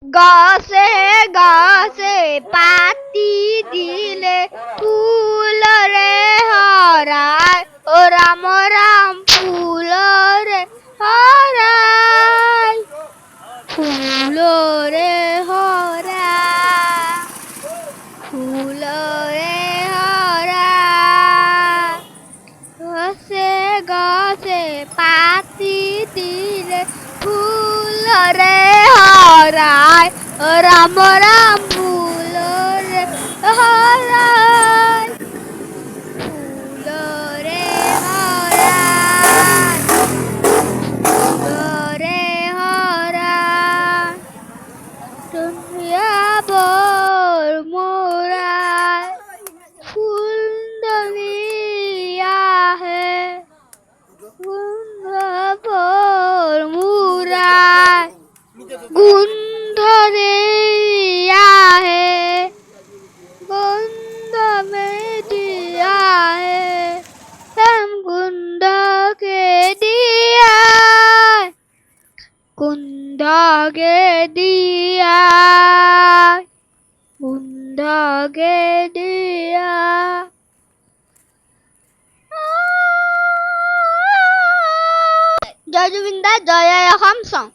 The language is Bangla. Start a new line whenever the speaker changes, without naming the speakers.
গাছে গাছে পাতি দিলে ফুল রে হরায় ও রাম রাম ফুল রে হরায় ফুল রে হরায় ফুল রে হরায় গাছে গাছে পাতি দিলে ফুল রে হরায় ও রাম রাম ফুল রে হরায় ফুল রে হরায় ফুল রে হরায় দুনিয়া বর মোরায় ফুল দুনিয়া হে বর মোরায় गुंध दिया है गुंध में दिया है हम गुंध के दिया गुंध के दिया गुंध के दिया जय जुबिंदा जय हमसं